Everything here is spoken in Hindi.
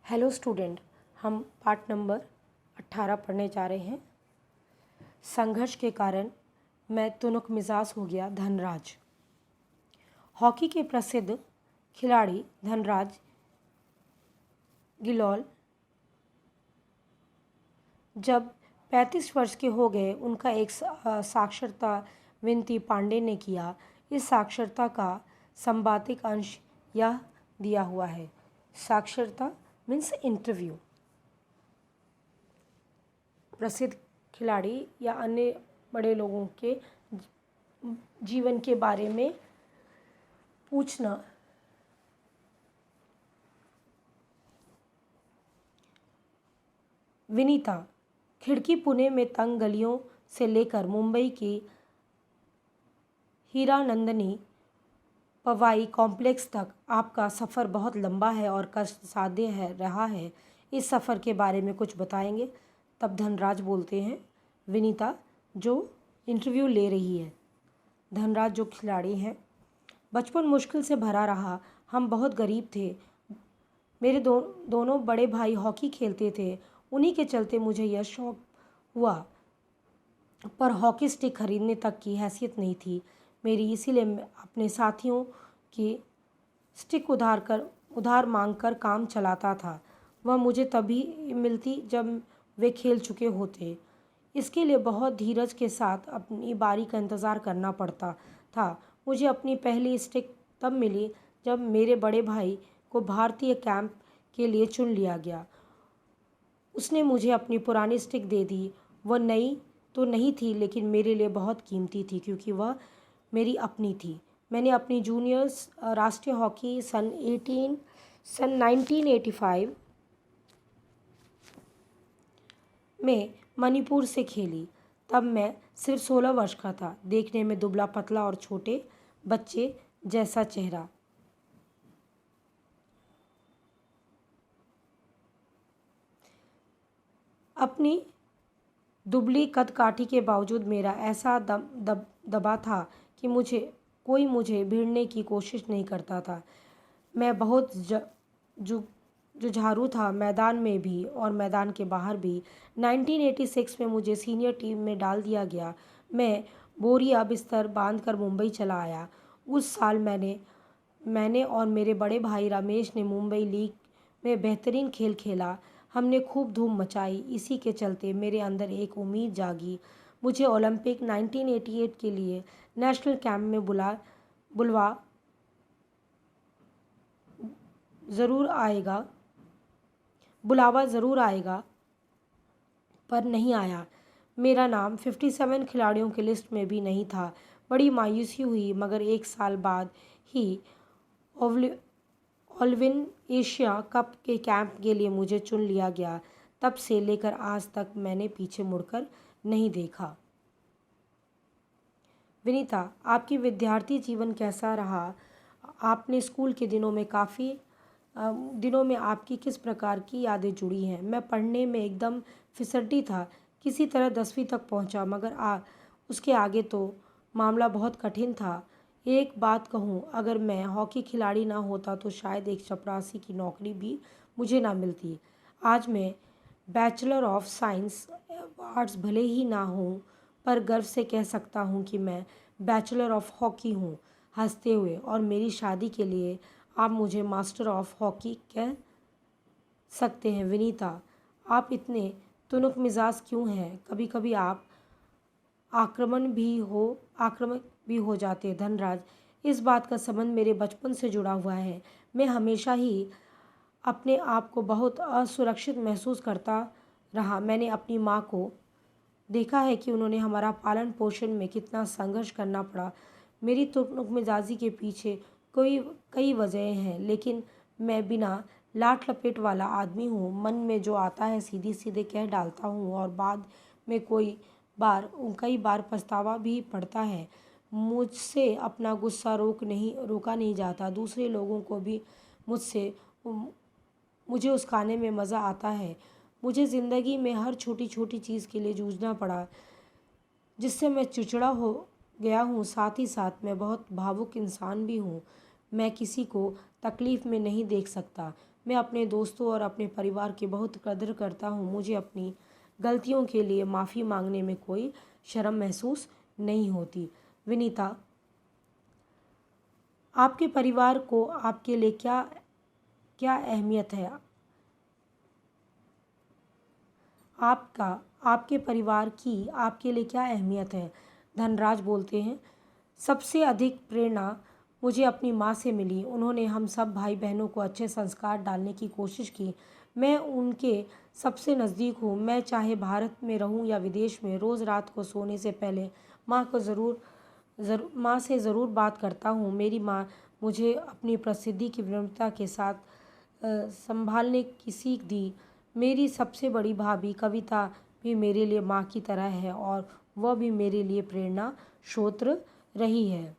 हेलो स्टूडेंट, हम पार्ट नंबर 18 पढ़ने जा रहे हैं। संघर्ष के कारण मैं तुनक मिजाज हो गया धनराज। हॉकी के प्रसिद्ध खिलाड़ी धनराज गिलोल जब 35 वर्ष के हो गए, उनका एक साक्षरता विनती पांडे ने किया। इस साक्षरता का संपादित अंश यह दिया हुआ है। साक्षरता मीन्स इंटरव्यू। प्रसिद्ध खिलाड़ी या अन्य बड़े लोगों के जीवन के बारे में पूछना। विनीता, खिड़की पुणे में तंग गलियों से लेकर मुंबई की हीरानंदिनी पवाई कॉम्प्लेक्स तक आपका सफ़र बहुत लंबा है और कष्टसाध्य रहा है। इस सफ़र के बारे में कुछ बताएंगे? तब धनराज बोलते हैं, विनीता जो इंटरव्यू ले रही है। धनराज जो खिलाड़ी हैं, बचपन मुश्किल से भरा रहा। हम बहुत गरीब थे। मेरे दोनों बड़े भाई हॉकी खेलते थे। उन्हीं के चलते मुझे यह शौक हुआ, पर हॉकी स्टिक खरीदने तक की हैसियत नहीं थी मेरी। इसीलिए अपने साथियों की स्टिक उधार मांगकर काम चलाता था। वह मुझे तभी मिलती जब वे खेल चुके होते। इसके लिए बहुत धीरज के साथ अपनी बारी का इंतज़ार करना पड़ता था। मुझे अपनी पहली स्टिक तब मिली जब मेरे बड़े भाई को भारतीय कैंप के लिए चुन लिया गया। उसने मुझे अपनी पुरानी स्टिक दे दी। वह नई तो नहीं थी, लेकिन मेरे लिए बहुत कीमती थी क्योंकि वह मेरी अपनी थी। मैंने अपनी जूनियर्स राष्ट्रीय हॉकी सन 1985 में मणिपुर से खेली। तब मैं सिर्फ 16 वर्ष का था। देखने में दुबला पतला और छोटे बच्चे जैसा चेहरा। अपनी दुबली कदकाठी के बावजूद मेरा ऐसा दबा था कि मुझे भिड़ने की कोशिश नहीं करता था। मैं बहुत जुझारू था, मैदान में भी और मैदान के बाहर भी। 1986 में मुझे सीनियर टीम में डाल दिया गया। मैं बोरिया बिस्तर बांधकर मुंबई चला आया। उस साल मैंने और मेरे बड़े भाई रमेश ने मुंबई लीग में बेहतरीन खेल खेला। हमने खूब धूम मचाई। इसी के चलते मेरे अंदर एक उम्मीद जागी। मुझे ओलंपिक 1988 के लिए नेशनल कैंप में बुलावा ज़रूर आएगा, पर नहीं आया। मेरा नाम 57 खिलाड़ियों की लिस्ट में भी नहीं था। बड़ी मायूसी हुई, मगर एक साल बाद ही ओलविन एशिया कप के कैंप के लिए मुझे चुन लिया गया। तब से लेकर आज तक मैंने पीछे मुड़कर नहीं देखा। विनीता, आपकी विद्यार्थी जीवन कैसा रहा? आपने स्कूल के दिनों में आपकी किस प्रकार की यादें जुड़ी हैं? मैं पढ़ने में एकदम फिसड्डी था। किसी तरह 10वीं तक पहुंचा, मगर उसके आगे तो मामला बहुत कठिन था। एक बात कहूँ, अगर मैं हॉकी खिलाड़ी ना होता तो शायद एक चपरासी की नौकरी भी मुझे ना मिलती। आज मैं बैचलर ऑफ साइंस आर्ट्स भले ही ना हूँ, पर गर्व से कह सकता हूँ कि मैं बैचलर ऑफ हॉकी हूँ। हंसते हुए, और मेरी शादी के लिए आप मुझे मास्टर ऑफ हॉकी कह सकते हैं। विनीता, आप इतने तुनक मिजाज क्यों हैं? कभी कभी आप आक्रामक भी हो जाते। धनराज, इस बात का संबंध मेरे बचपन से जुड़ा हुआ है। मैं हमेशा ही अपने आप को बहुत असुरक्षित महसूस करता रहा। मैंने अपनी माँ को देखा है कि उन्होंने हमारा पालन पोषण में कितना संघर्ष करना पड़ा। मेरी तुनक मिजाजी के पीछे कई वजहें हैं, लेकिन मैं बिना लाट लपेट वाला आदमी हूँ। मन में जो आता है सीधे सीधे कह डालता हूँ, और बाद में कई बार पछतावा भी पड़ता है। मुझसे अपना गुस्सा रोका नहीं जाता। दूसरे लोगों को भी मुझे उस्काने में मज़ा आता है। मुझे ज़िंदगी में हर छोटी छोटी चीज़ के लिए जूझना पड़ा, जिससे मैं चिड़चिड़ा हो गया हूँ। साथ ही साथ मैं बहुत भावुक इंसान भी हूँ। मैं किसी को तकलीफ़ में नहीं देख सकता। मैं अपने दोस्तों और अपने परिवार की बहुत कदर करता हूँ। मुझे अपनी गलतियों के लिए माफ़ी मांगने में कोई शर्म महसूस नहीं होती। विनीता, आपके परिवार को आपके लिए क्या क्या अहमियत है? आपका आपके परिवार की आपके लिए क्या अहमियत है? धनराज बोलते हैं, सबसे अधिक प्रेरणा मुझे अपनी माँ से मिली। उन्होंने हम सब भाई बहनों को अच्छे संस्कार डालने की कोशिश की। मैं उनके सबसे नज़दीक हूँ। मैं चाहे भारत में रहूँ या विदेश में, रोज़ रात को सोने से पहले माँ से ज़रूर बात करता हूँ। मेरी माँ मुझे अपनी प्रसिद्धि की विनम्रता के साथ संभालने की सीख दी। मेरी सबसे बड़ी भाभी कविता भी मेरे लिए माँ की तरह है और वह भी मेरे लिए प्रेरणा स्रोत रही है।